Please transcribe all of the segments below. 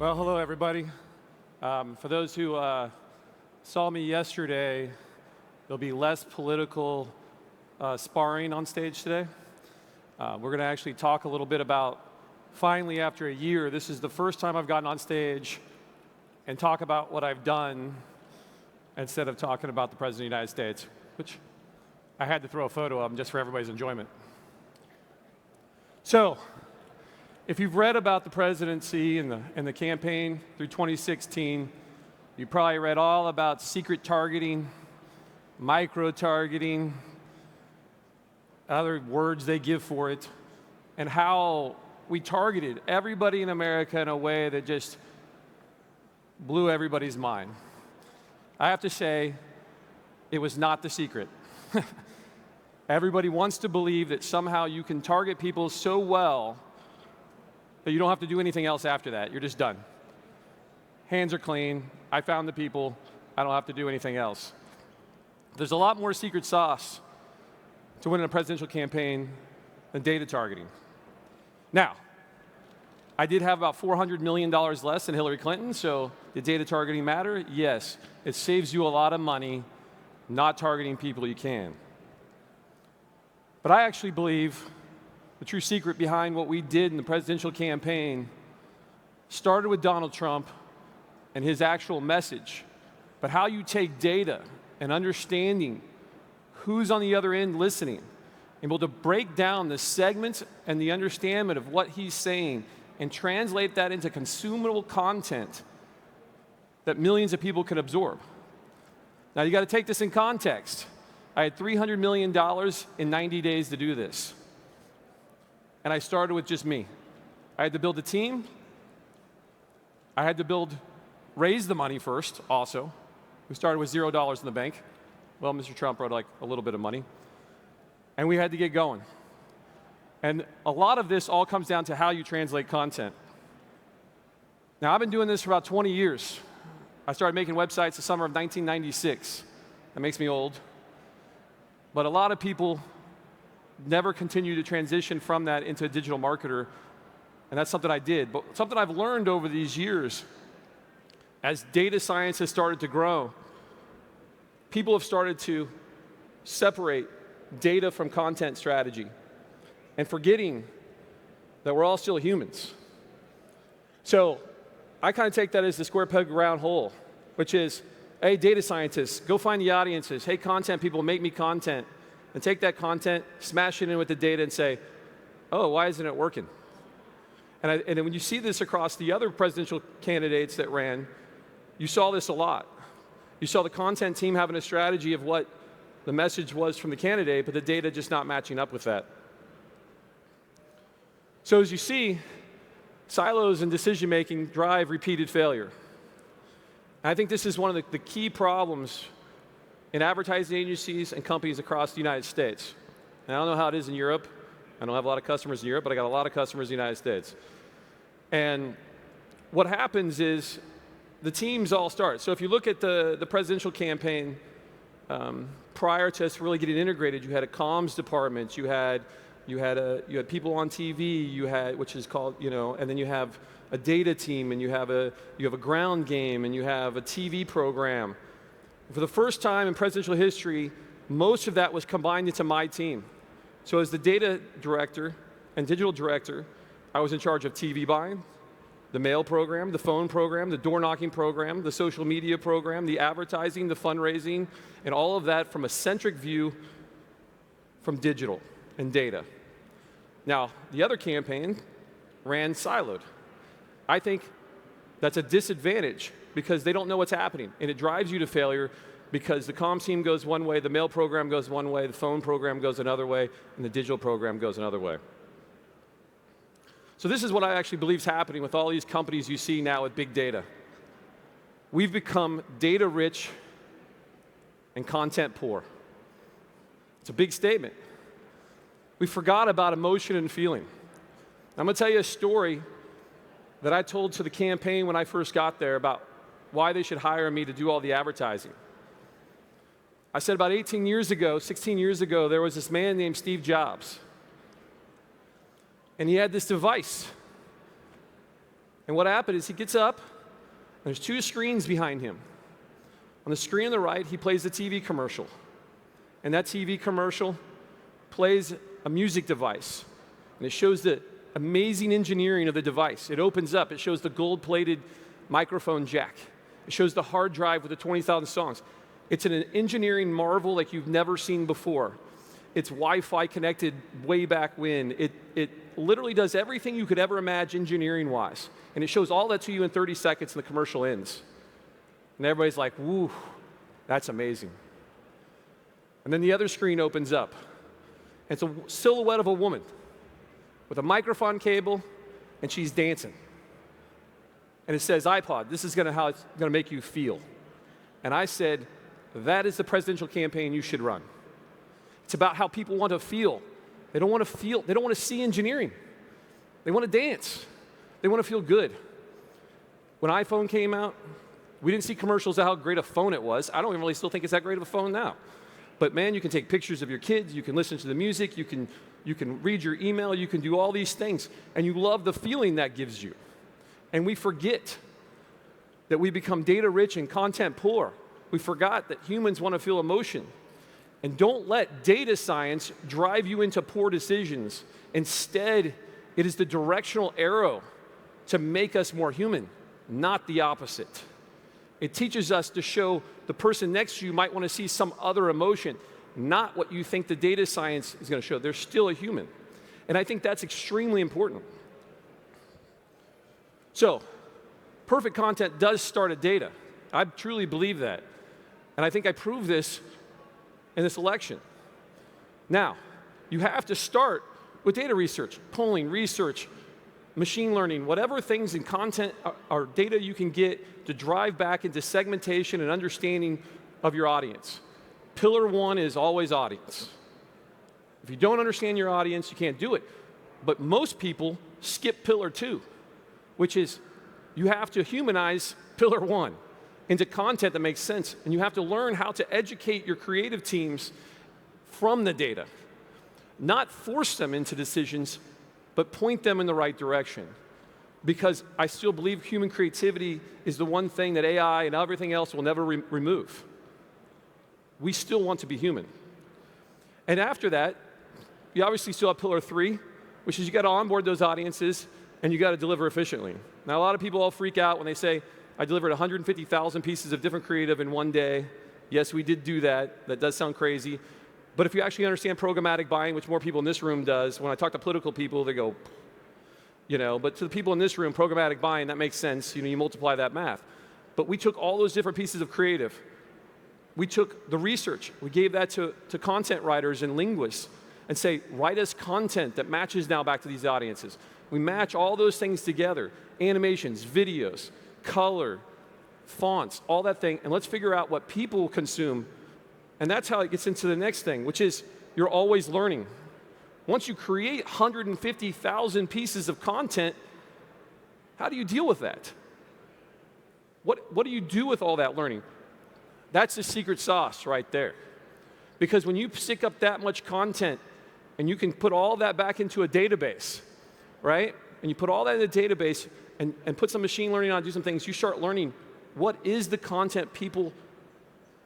Well, hello, everybody. For those who saw me yesterday, there'll be less political sparring on stage today. We're going to actually talk a little bit about, finally, after a year, this is the first time I've gotten on stage and talk about what I've done instead of talking about the President of the United States, which I had to throw a photo of him just for everybody's enjoyment. So, if you've read about the presidency and the campaign through 2016, you probably read all about secret targeting, micro-targeting, other words they give for it, and how we targeted everybody in America in a way that just blew everybody's mind. I have to say, it was not the secret. Everybody wants to believe that somehow you can target people so well that you don't have to do anything else after that. You're just done. Hands are clean. I found the people. I don't have to do anything else. There's a lot more secret sauce to winning a presidential campaign than data targeting. Now, I did have about $400 million less than Hillary Clinton, so did data targeting matter? Yes. It saves you a lot of money not targeting people you can. But I actually believe the true secret behind what we did in the presidential campaign started with Donald Trump and his actual message, but how you take data and understanding who's on the other end listening, and able to break down the segments and the understanding of what he's saying and translate that into consumable content that millions of people can absorb. Now, you got to take this in context. I had $300 million in 90 days to do this. And I started with just me. I had to build a team. I had to raise the money first, also. We started with $0 in the bank. Well, Mr. Trump wrote like a little bit of money. And we had to get going. And a lot of this all comes down to how you translate content. Now, I've been doing this for about 20 years. I started making websites the summer of 1996. That makes me old. But a lot of people never continue to transition from that into a digital marketer, and that's something I did. But something I've learned over these years, as data science has started to grow, people have started to separate data from content strategy and forgetting that we're all still humans. So I kind of take that as the square peg round hole, which is, hey, data scientists, go find the audiences. Hey, content people, make me content. And take that content, smash it in with the data, and say, oh, why isn't it working? And then when you see this across the other presidential candidates that ran, you saw this a lot. You saw the content team having a strategy of what the message was from the candidate, but the data just not matching up with that. So as you see, silos in decision-making drive repeated failure. And I think this is one of the key problems in advertising agencies and companies across the United States. And I don't know how it is in Europe. I don't have a lot of customers in Europe, but I got a lot of customers in the United States. And what happens is the teams all start. So if you look at the presidential campaign, prior to us really getting integrated, you had a comms department, you had people on TV, which is called, and then you have a data team, and you have a ground game, and you have a TV program. For the first time in presidential history, most of that was combined into my team. So as the data director and digital director, I was in charge of TV buying, the mail program, the phone program, the door knocking program, the social media program, the advertising, the fundraising, and all of that from a centric view from digital and data. Now, the other campaign ran siloed. I think that's a disadvantage because they don't know what's happening, and it drives you to failure because the comms team goes one way, the mail program goes one way, the phone program goes another way, and the digital program goes another way. So this is what I actually believe is happening with all these companies you see now with big data. We've become data rich and content poor. It's a big statement. We forgot about emotion and feeling. I'm going to tell you a story that I told to the campaign when I first got there about why they should hire me to do all the advertising. I said about 16 years ago, there was this man named Steve Jobs. And he had this device. And And what happened is he gets up, and there's two screens behind him. On the screen on the right, he plays the TV commercial. And that TV commercial plays a music device. And it shows the amazing engineering of the device. It opens up. It shows the gold-plated microphone jack. It shows the hard drive with the 20,000 songs. It's an engineering marvel like you've never seen before. It's Wi-Fi connected way back when. It literally does everything you could ever imagine engineering-wise. And it shows all that to you in 30 seconds and the commercial ends. And everybody's like, woo, that's amazing. And then the other screen opens up. And it's a silhouette of a woman with a microphone cable, and she's dancing. And it says, iPod, this is how it's going to make you feel. And I said, that is the presidential campaign you should run. It's about how people want to feel. They don't want to feel, they don't want to see engineering. They want to dance. They want to feel good. When iPhone came out, we didn't see commercials of how great a phone it was. I don't even really still think it's that great of a phone now. But man, you can take pictures of your kids, you can listen to the music, you can read your email, you can do all these things, and you love the feeling that gives you. And we forget that we become data rich and content poor. We forgot that humans want to feel emotion. And don't let data science drive you into poor decisions. Instead, it is the directional arrow to make us more human, not the opposite. It teaches us to show the person next to you might want to see some other emotion, not what you think the data science is going to show. They're still a human. And I think that's extremely important. So, perfect content does start at data. I truly believe that. And I think I proved this in this election. Now, you have to start with data research, polling, research, machine learning, whatever things in content or data you can get to drive back into segmentation and understanding of your audience. Pillar one is always audience. If you don't understand your audience, you can't do it. But most people skip pillar two, which is you have to humanize pillar one into content that makes sense. And you have to learn how to educate your creative teams from the data. Not force them into decisions, but point them in the right direction. Because I still believe human creativity is the one thing that AI and everything else will never remove. We still want to be human. And after that, you obviously still have pillar three, which is you got to onboard those audiences and you got to deliver efficiently. Now, a lot of people all freak out when they say, I delivered 150,000 pieces of different creative in one day. Yes, we did do that. That does sound crazy. But if you actually understand programmatic buying, which more people in this room does, when I talk to political people, they go, but to the people in this room, programmatic buying, that makes sense. You multiply that math. But we took all those different pieces of creative. We took the research. We gave that to content writers and linguists and say, write us content that matches now back to these audiences. We match all those things together, animations, videos, color, fonts, all that thing, and let's figure out what people consume. And that's how it gets into the next thing, which is you're always learning. Once you create 150,000 pieces of content, how do you deal with that? What do you do with all that learning? That's the secret sauce right there. Because when you stick up that much content and you can put all that back into a database, right? And you put all that in a database and put some machine learning on, do some things, you start learning what is the content people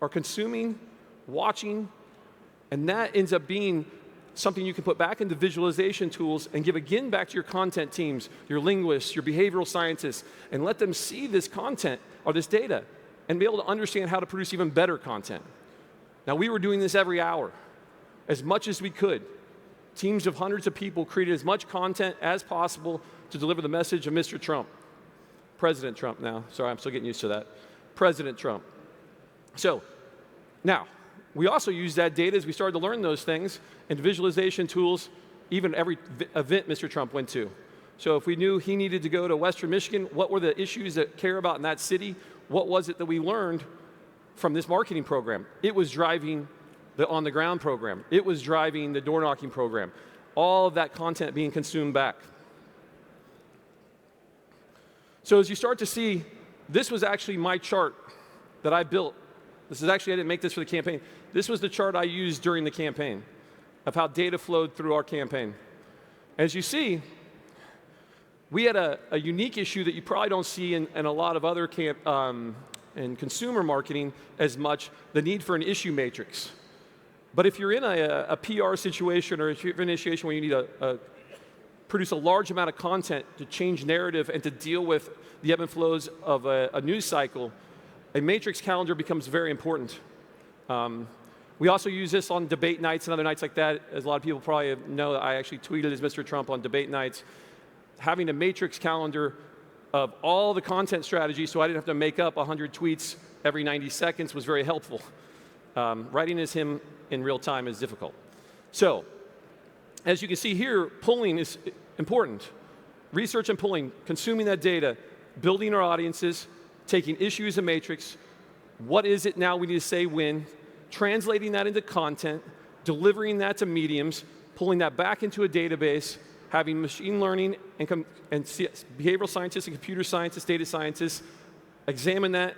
are consuming, watching, and that ends up being something you can put back into visualization tools and give again back to your content teams, your linguists, your behavioral scientists, and let them see this content or this data and be able to understand how to produce even better content. Now, we were doing this every hour, as much as we could. Teams of hundreds of people created as much content as possible to deliver the message of Mr. Trump. President Trump now. Sorry, I'm still getting used to that. President Trump. So, now, we also used that data as we started to learn those things and visualization tools, even every event Mr. Trump went to. So if we knew he needed to go to Western Michigan, what were the issues that care about in that city? What was it that we learned from this marketing program? It was driving the on-the-ground program. It was driving the door-knocking program. All of that content being consumed back. So as you start to see, this was actually my chart that I built. This is actually, I didn't make this for the campaign. This was the chart I used during the campaign of how data flowed through our campaign. As you see, We had a unique issue that you probably don't see in a lot of other in consumer marketing as much, the need for an issue matrix. But if you're in a PR situation, or if you're in a situation where you need to produce a large amount of content to change narrative and to deal with the ebb and flows of a news cycle, a matrix calendar becomes very important. We also use this on debate nights and other nights like that. As a lot of people probably know, I actually tweeted as Mr. Trump on debate nights. Having a matrix calendar of all the content strategies so I didn't have to make up 100 tweets every 90 seconds was very helpful. Writing as him in real time is difficult. So, as you can see here, pulling is important. Research and pulling, consuming that data, building our audiences, taking issues and matrix, what is it now we need to say when, translating that into content, delivering that to mediums, pulling that back into a database, having machine learning and behavioral scientists and computer scientists, data scientists, examine that,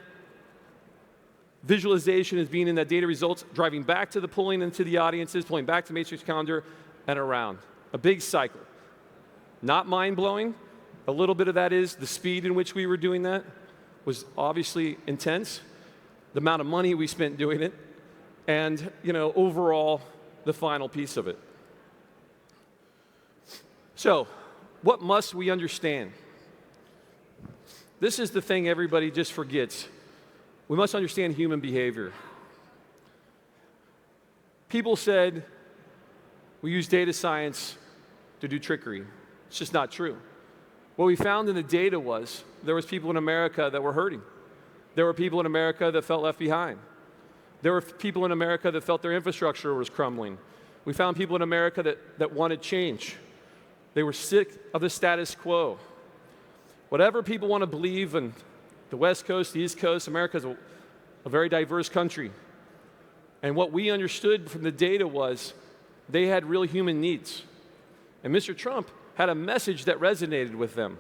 visualization as being in that data results, driving back to the pulling into the audiences, pulling back to matrix calendar, and around. A big cycle. Not mind-blowing. A little bit of that is the speed in which we were doing that was obviously intense. The amount of money we spent doing it, and overall, the final piece of it. So, what must we understand? This is the thing everybody just forgets. We must understand human behavior. People said we use data science to do trickery. It's just not true. What we found in the data was there was people in America that were hurting. There were people in America that felt left behind. There were people in America that felt their infrastructure was crumbling. We found people in America that wanted change. They were sick of the status quo. Whatever people want to believe, in the West Coast, the East Coast, America is a very diverse country. And what we understood from the data was they had real human needs. And Mr. Trump had a message that resonated with them.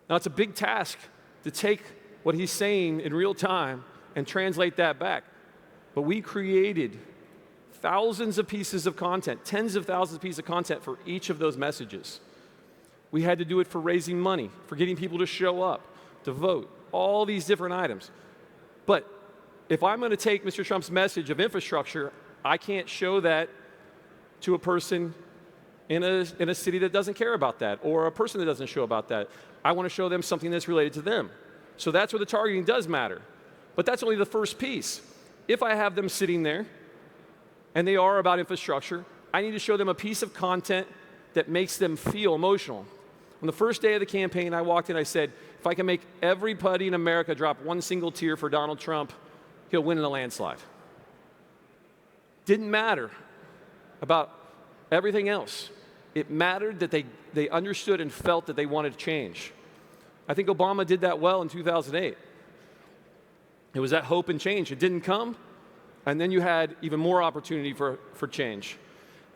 Now, it's a big task to take what he's saying in real time and translate that back. But we created thousands of pieces of content, tens of thousands of pieces of content for each of those messages. We had to do it for raising money, for getting people to show up, to vote, all these different items. But if I'm going to take Mr. Trump's message of infrastructure, I can't show that to a person in a city that doesn't care about that, or a person that doesn't show about that. I want to show them something that's related to them. So that's where the targeting does matter. But that's only the first piece. If I have them sitting there, and they are about infrastructure, I need to show them a piece of content that makes them feel emotional. On the first day of the campaign, I walked in, I said, if I can make everybody in America drop one single tear for Donald Trump, he'll win in a landslide. Didn't matter about everything else. It mattered that they understood and felt that they wanted change. I think Obama did that well in 2008. It was that hope and change. It didn't come, and then you had even more opportunity for change.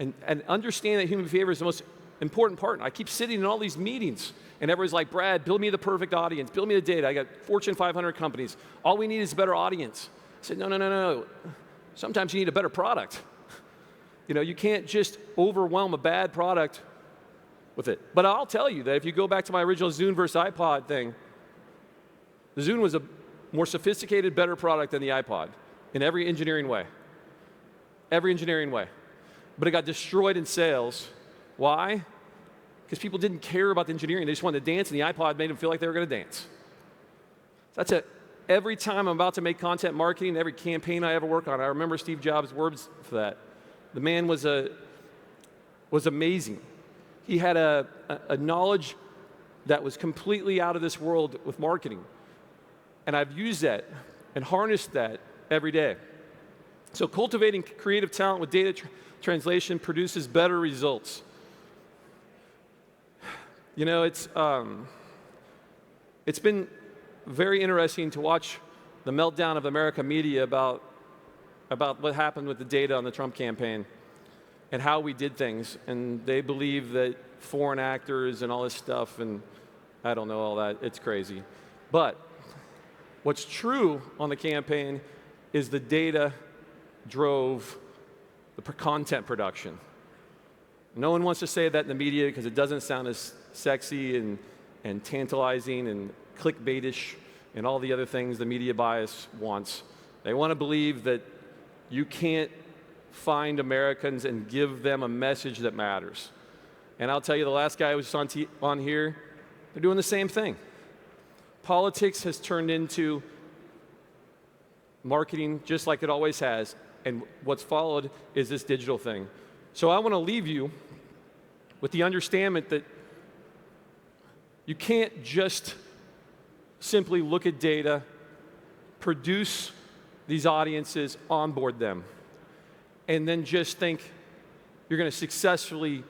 And understand that human behavior is the most important part. I keep sitting in all these meetings, and everybody's like, Brad, build me the perfect audience. Build me the data. I got Fortune 500 companies. All we need is a better audience. I said, no. Sometimes you need a better product. You can't just overwhelm a bad product with it. But I'll tell you that if you go back to my original Zune versus iPod thing, the Zune was a more sophisticated, better product than the iPod in every engineering way. Every engineering way. But it got destroyed in sales. Why? Because people didn't care about the engineering. They just wanted to dance, and the iPod made them feel like they were going to dance. That's it. Every time I'm about to make content marketing, every campaign I ever work on, I remember Steve Jobs' words for that. The man was amazing. He had a knowledge that was completely out of this world with marketing. And I've used that and harnessed that every day. So cultivating creative talent with data translation produces better results. It's been very interesting to watch the meltdown of American media about what happened with the data on the Trump campaign and how we did things. And they believe that foreign actors and all this stuff, and I don't know all that. It's crazy. But what's true on the campaign is the data drove the content production. No one wants to say that in the media because it doesn't sound as sexy and tantalizing and clickbaitish and all the other things the media bias wants. They want to believe that you can't find Americans and give them a message that matters. And I'll tell you, the last guy who was on here, they're doing the same thing. Politics has turned into marketing just like it always has, and what's followed is this digital thing. So I want to leave you with the understanding that you can't just simply look at data, produce these audiences, onboard them, and then just think you're going to successfully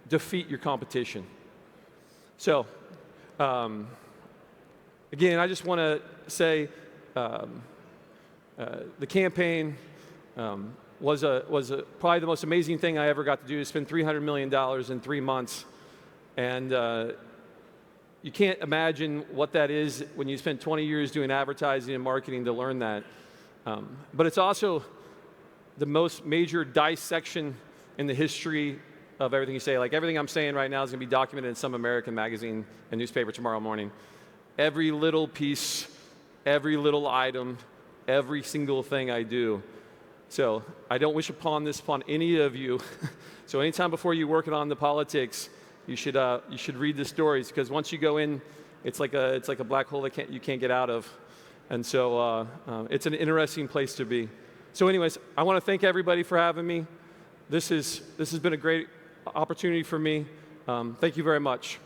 defeat your competition. So, again, I just want to say the campaign was probably the most amazing thing I ever got to do. Spend $300 million in 3 months, and you can't imagine what that is when you spend 20 years doing advertising and marketing to learn that. But it's also the most major dissection in the history of everything you say. Like everything I'm saying right now is going to be documented in some American magazine and newspaper tomorrow morning. Every little piece, every little item, every single thing I do. So I don't wish upon this upon any of you. So anytime before you're working on the politics, you should read the stories, because once you go in, it's like a black hole that you can't get out of. And so it's an interesting place to be. So anyways, I want to thank everybody for having me. This has been a great opportunity for me. Thank you very much.